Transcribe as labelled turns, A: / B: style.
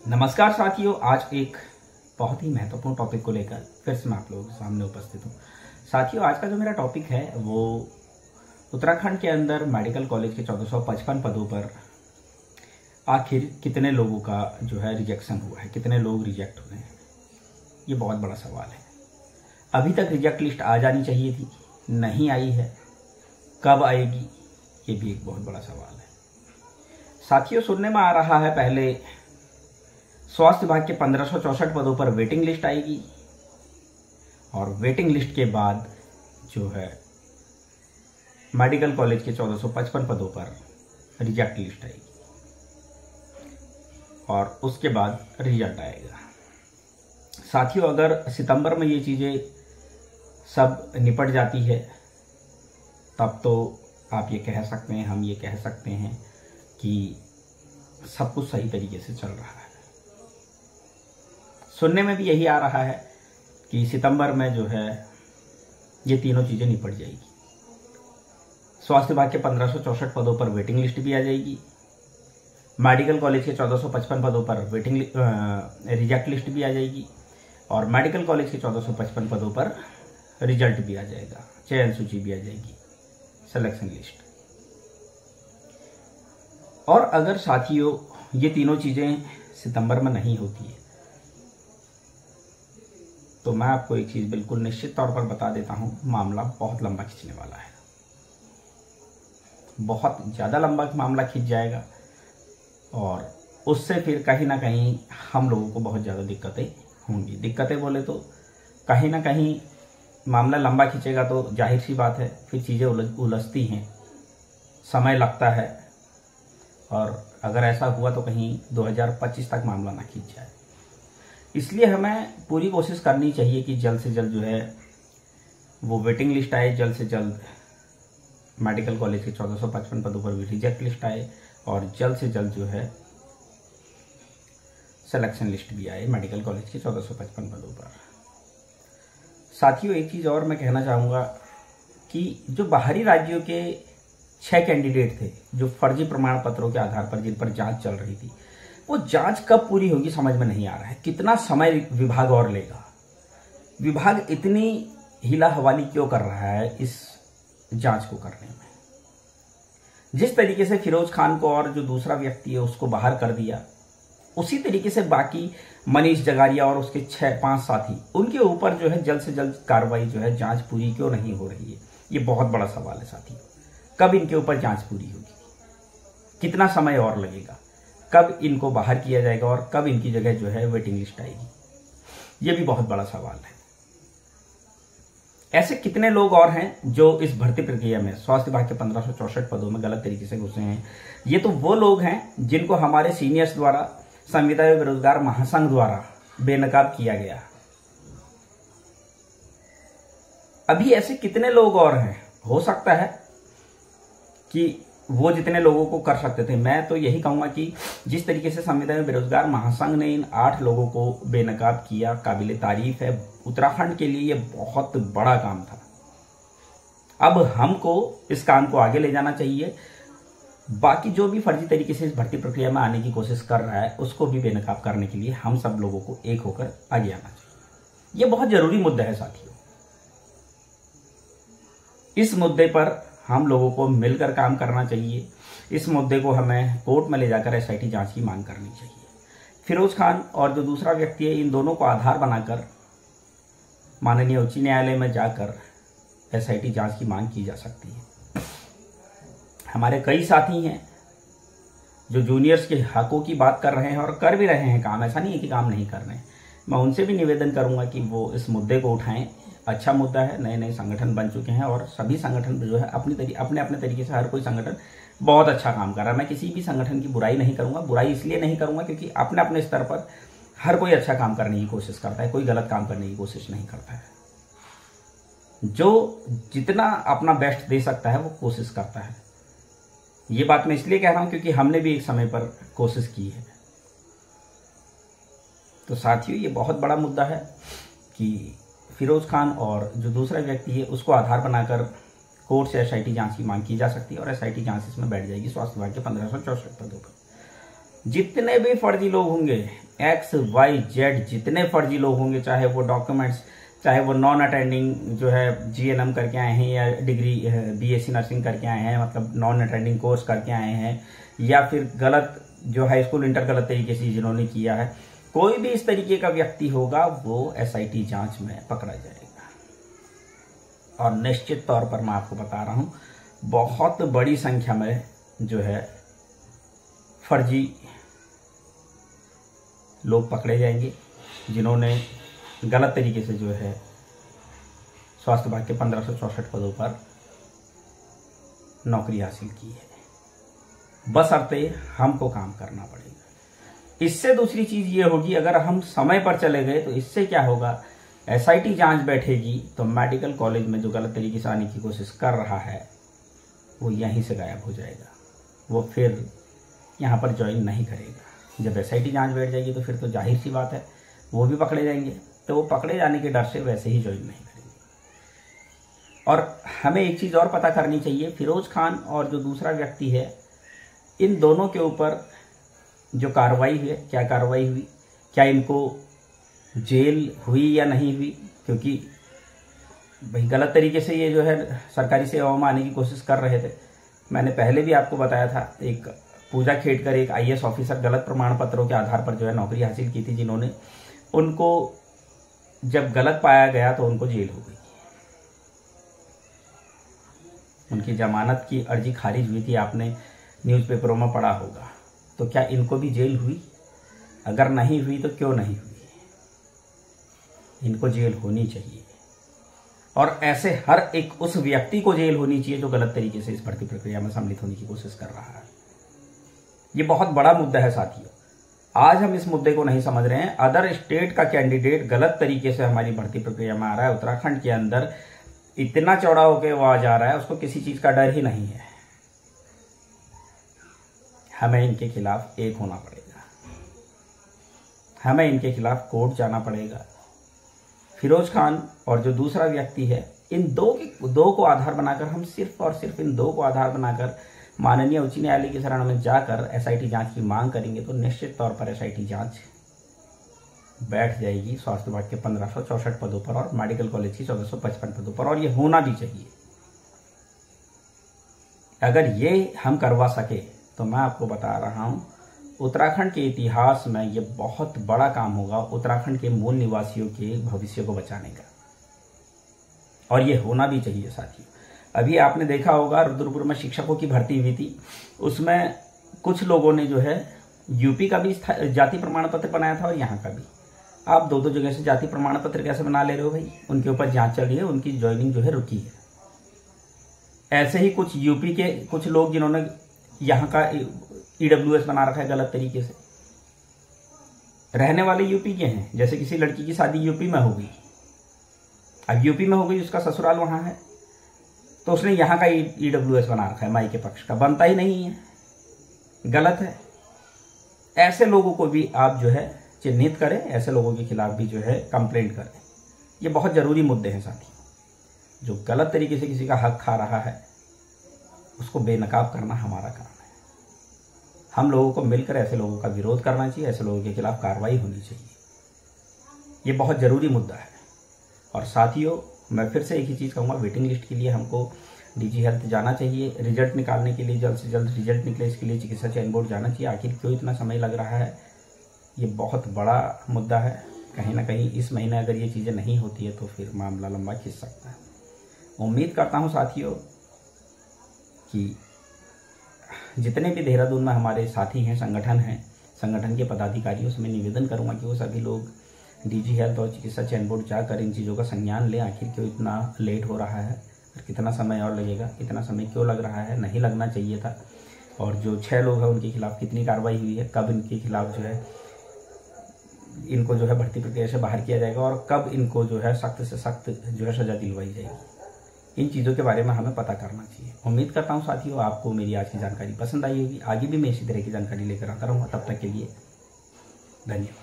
A: नमस्कार साथियों, आज एक बहुत ही महत्वपूर्ण टॉपिक को लेकर फिर से मैं आप लोगों के सामने उपस्थित हूँ। साथियों, आज का जो मेरा टॉपिक है वो उत्तराखंड के अंदर मेडिकल कॉलेज के 1455 पदों पर आखिर कितने लोगों का जो है रिजेक्शन हुआ है, कितने लोग रिजेक्ट हुए हैं, ये बहुत बड़ा सवाल है। अभी तक रिजेक्ट लिस्ट आ जानी चाहिए थी, नहीं आई है, कब आएगी ये भी एक बहुत बड़ा सवाल है। साथियों, सुनने में आ रहा है पहले स्वास्थ्य विभाग के 1564 पदों पर वेटिंग लिस्ट आएगी और वेटिंग लिस्ट के बाद जो है मेडिकल कॉलेज के 1455 पदों पर रिजेक्ट लिस्ट आएगी और उसके बाद रिजल्ट आएगा। साथियों, अगर सितंबर में ये चीज़ें सब निपट जाती है तब तो आप ये कह सकते हैं, हम ये कह सकते हैं कि सब कुछ सही तरीके से चल रहा है। सुनने में भी यही आ रहा है कि सितंबर में जो है ये तीनों चीज़ें निपट जाएगी। स्वास्थ्य विभाग के 1564 पदों पर वेटिंग लिस्ट भी आ जाएगी, मेडिकल कॉलेज के 1455 पदों पर रिजेक्ट लिस्ट भी आ जाएगी और मेडिकल कॉलेज के 1455 पदों पर रिजल्ट भी आ जाएगा, चयन सूची भी आ जाएगी, सिलेक्शन लिस्ट। और अगर साथियों ये तीनों चीज़ें सितंबर में नहीं होती है तो मैं आपको एक चीज़ बिल्कुल निश्चित तौर पर बता देता हूं, मामला बहुत लंबा खिंचने वाला है, बहुत ज़्यादा लंबा मामला खिंच जाएगा और उससे फिर कहीं ना कहीं हम लोगों को बहुत ज़्यादा दिक्कतें होंगी। दिक्कतें बोले तो कहीं ना कहीं मामला लंबा खिंचेगा तो जाहिर सी बात है फिर चीज़ें उलझती हैं, समय लगता है और अगर ऐसा हुआ तो कहीं 2025 तक मामला ना खिंच जाए। इसलिए हमें पूरी कोशिश करनी चाहिए कि जल्द से जल्द जो है वो वेटिंग लिस्ट आए, जल्द से जल्द मेडिकल कॉलेज के 1455 पदों पर भी रिजेक्ट लिस्ट आए और जल्द से जल्द जो है सिलेक्शन लिस्ट भी आए मेडिकल कॉलेज के 1455 पदों पर। साथियों, एक चीज़ और मैं कहना चाहूँगा कि जो बाहरी राज्यों के 6 कैंडिडेट थे जो फर्जी प्रमाण पत्रों के आधार पर जिन पर जांच चल रही थी, वो जांच कब पूरी होगी समझ में नहीं आ रहा है। कितना समय विभाग और लेगा? विभाग इतनी हिला हवाली क्यों कर रहा है इस जांच को करने में? जिस तरीके से फिरोज खान को और जो दूसरा व्यक्ति है उसको बाहर कर दिया, उसी तरीके से बाकी मनीष जगारिया और उसके 6-5 साथी, उनके ऊपर जो है जल्द से जल्द कार्रवाई जो है जांच पूरी क्यों नहीं हो रही है? ये बहुत बड़ा सवाल है साथियों। कब इनके ऊपर जांच पूरी होगी? कितना समय और लगेगा? कब इनको बाहर किया जाएगा और कब इनकी जगह जो है वेटिंग लिस्ट आएगी? ये भी बहुत बड़ा सवाल है। ऐसे कितने लोग और हैं जो इस भर्ती प्रक्रिया में स्वास्थ्य विभाग के 1564 पदों में गलत तरीके से घुसे हैं? ये तो वो लोग हैं जिनको हमारे सीनियर्स द्वारा संविदा बेरोजगार महासंघ द्वारा बेनकाब किया गया। अभी ऐसे कितने लोग और हैं? हो सकता है कि वो जितने लोगों को कर सकते थे, मैं तो यही कहूंगा कि जिस तरीके से संविदा बेरोजगार महासंघ ने इन 8 लोगों को बेनकाब किया, काबिले तारीफ है। उत्तराखंड के लिए ये बहुत बड़ा काम था। अब हमको इस काम को आगे ले जाना चाहिए। बाकी जो भी फर्जी तरीके से इस भर्ती प्रक्रिया में आने की कोशिश कर रहा है उसको भी बेनकाब करने के लिए हम सब लोगों को एक होकर आगे आना चाहिए। ये बहुत जरूरी मुद्दा है साथियों। इस मुद्दे पर हम लोगों को मिलकर काम करना चाहिए। इस मुद्दे को हमें कोर्ट में ले जाकर एसआईटी जांच की मांग करनी चाहिए। फिरोज खान और जो दूसरा व्यक्ति है, इन दोनों को आधार बनाकर माननीय उच्च न्यायालय में जाकर एसआईटी जांच की मांग की जा सकती है। हमारे कई साथी हैं जो जूनियर्स के हकों की बात कर रहे हैं और कर भी रहे हैं काम, ऐसा नहीं है कि काम नहीं कर रहे हैं। मैं उनसे भी निवेदन करूंगा कि वो इस मुद्दे को उठाएं। अच्छा मुद्दा है, नए नए संगठन बन चुके हैं और सभी संगठन जो है अपने अपने तरीके से हर कोई संगठन बहुत अच्छा काम कर रहा है। मैं किसी भी संगठन की बुराई नहीं करूंगा, बुराई इसलिए नहीं करूंगा क्योंकि अपने अपने स्तर पर हर कोई अच्छा काम करने की कोशिश करता है, कोई गलत काम करने की कोशिश नहीं करता है। जो जितना अपना बेस्ट दे सकता है वो कोशिश करता है। ये बात मैं इसलिए कह रहा हूं क्योंकि हमने भी एक समय पर कोशिश की है। तो साथियों, ये बहुत बड़ा मुद्दा है कि फिरोज खान और जो दूसरा व्यक्ति है उसको आधार बनाकर कोर्ट से एसआईटी जांच की मांग की जा सकती है और एसआईटी जांच इसमें बैठ जाएगी स्वास्थ्य विभाग के 1564 पदों पर। जितने भी फर्जी लोग होंगे, XYZ जितने फर्जी लोग होंगे, चाहे वो डॉक्यूमेंट्स, चाहे वो नॉन अटेंडिंग जो है GNM करके आए हैं या डिग्री BSc नर्सिंग करके आए हैं, मतलब नॉन अटेंडिंग कोर्स करके आए हैं, या फिर गलत जो हाई स्कूल इंटर गलत तरीके से जिन्होंने किया है, कोई भी इस तरीके का व्यक्ति होगा वो SIT जांच में पकड़ा जाएगा। और निश्चित तौर पर मैं आपको बता रहा हूं, बहुत बड़ी संख्या में जो है फर्जी लोग पकड़े जाएंगे जिन्होंने गलत तरीके से जो है स्वास्थ्य विभाग के 1564 पदों पर नौकरी हासिल की है। बशर्ते हमको काम करना पड़ेगा। इससे दूसरी चीज ये होगी, अगर हम समय पर चले गए तो इससे क्या होगा, SIT जांच बैठेगी तो मेडिकल कॉलेज में जो गलत तरीके से आने की कोशिश कर रहा है वो यहीं से गायब हो जाएगा, वो फिर यहाँ पर ज्वाइन नहीं करेगा। जब SIT जांच बैठ जाएगी तो फिर तो जाहिर सी बात है वो भी पकड़े जाएंगे, तो वो पकड़े जाने के डर से वैसे ही ज्वाइन नहीं करेंगे। और हमें एक चीज़ और पता करनी चाहिए, फिरोज खान और जो दूसरा व्यक्ति है, इन दोनों के ऊपर जो कार्रवाई हुई है, क्या कार्रवाई हुई, क्या इनको जेल हुई या नहीं हुई, क्योंकि भाई गलत तरीके से ये जो है सरकारी सेवाओं में आने की कोशिश कर रहे थे। मैंने पहले भी आपको बताया था, एक पूजा खेड़कर एक IAS ऑफिसर गलत प्रमाण पत्रों के आधार पर जो है नौकरी हासिल की थी, जिन्होंने, उनको जब गलत पाया गया तो उनको जेल हो गई। उनकी जमानत की अर्जी खारिज हुई थी, आपने न्यूज़पेपरों में पढ़ा होगा। तो क्या इनको भी जेल हुई? अगर नहीं हुई तो क्यों नहीं हुई? इनको जेल होनी चाहिए, और ऐसे हर एक उस व्यक्ति को जेल होनी चाहिए जो गलत तरीके से इस भर्ती प्रक्रिया में सम्मिलित होने की कोशिश कर रहा है। ये बहुत बड़ा मुद्दा है साथियों। आज हम इस मुद्दे को नहीं समझ रहे हैं। अदर स्टेट का कैंडिडेट गलत तरीके से हमारी भर्ती प्रक्रिया में आ रहा है, उत्तराखंड के अंदर इतना चौड़ा होकर वो आ जा रहा है, उसको किसी चीज का डर ही नहीं है। हमें इनके खिलाफ एक होना पड़ेगा, हमें इनके खिलाफ कोर्ट जाना पड़ेगा। फिरोज खान और जो दूसरा व्यक्ति है, इन दो को आधार बनाकर, हम सिर्फ और सिर्फ इन दो को आधार बनाकर माननीय उच्च न्यायालय की शरण में जाकर SIT जांच की मांग करेंगे तो निश्चित तौर पर SIT जांच बैठ जाएगी स्वास्थ्य विभाग के 1564 पदों पर और मेडिकल कॉलेज की 1455 पदों पर, और ये होना भी चाहिए। अगर ये हम करवा सके तो मैं आपको बता रहा हूं, उत्तराखंड के इतिहास में ये बहुत बड़ा काम होगा उत्तराखंड के मूल निवासियों के भविष्य को बचाने का, और ये होना भी चाहिए साथियों। अभी आपने देखा होगा रुद्रपुर में शिक्षकों की भर्ती हुई थी, उसमें कुछ लोगों ने जो है यूपी का भी जाति प्रमाण पत्र बनाया था और यहाँ का भी। आप दो जगह से जाति प्रमाण पत्र कैसे बना ले रहे हो भाई? उनके ऊपर जांच चल रही है, उनकी ज्वाइनिंग जो है रुकी है। ऐसे ही कुछ यूपी के कुछ लोग जिन्होंने यहाँ का EWS बना रखा है गलत तरीके से, रहने वाले यूपी के हैं। जैसे किसी लड़की की शादी यूपी में हो गई, अब यूपी में हो गई, उसका ससुराल वहां है, तो उसने यहाँ का EWS बना रखा है, माई के पक्ष का, बनता ही नहीं है, गलत है। ऐसे लोगों को भी आप जो है चिन्हित करें, ऐसे लोगों के खिलाफ भी जो है कंप्लेंट करें। ये बहुत जरूरी मुद्दे हैं साथियों। जो गलत तरीके से किसी का हक खा रहा है उसको बेनकाब करना हमारा काम है। हम लोगों को मिलकर ऐसे लोगों का विरोध करना चाहिए, ऐसे लोगों के खिलाफ कार्रवाई होनी चाहिए। ये बहुत जरूरी मुद्दा है। और साथियों, मैं फिर से एक ही चीज़ कहूँगा, वेटिंग लिस्ट के लिए हमको DG हेल्थ जाना चाहिए, रिजल्ट निकालने के लिए जल्द से जल्द रिजल्ट निकले, इसके लिए चिकित्सा चयन बोर्ड जाना चाहिए। आखिर क्यों इतना समय लग रहा है? ये बहुत बड़ा मुद्दा है। कहीं ना कहीं इस महीने अगर ये चीज़ें नहीं होती है तो फिर मामला लंबा खिंच सकता है। उम्मीद करता हूँ साथियों कि जितने भी देहरादून में हमारे साथी हैं, संगठन हैं, संगठन के पदाधिकारियों से मैं निवेदन करूँगा कि वो सभी लोग DG हेल्थ और चिकित्सा चयन बोर्ड जाकर इन चीज़ों का संज्ञान लें। आखिर क्यों इतना लेट हो रहा है, कितना समय और लगेगा, इतना समय क्यों लग रहा है, नहीं लगना चाहिए था। और जो 6 लोग हैं उनके खिलाफ कितनी कार्रवाई हुई है, कब इनके खिलाफ जो है इनको जो है भर्ती प्रक्रिया से बाहर किया जाएगा और कब इनको जो है सख्त से सख्त जो है सजा दिलवाई जाएगी, इन चीज़ों के बारे में हमें पता करना चाहिए। उम्मीद करता हूँ साथियों आपको मेरी आज की जानकारी पसंद आई होगी। आगे भी मैं इसी तरह की जानकारी लेकर आता रहूँगा। तब तक के लिए धन्यवाद।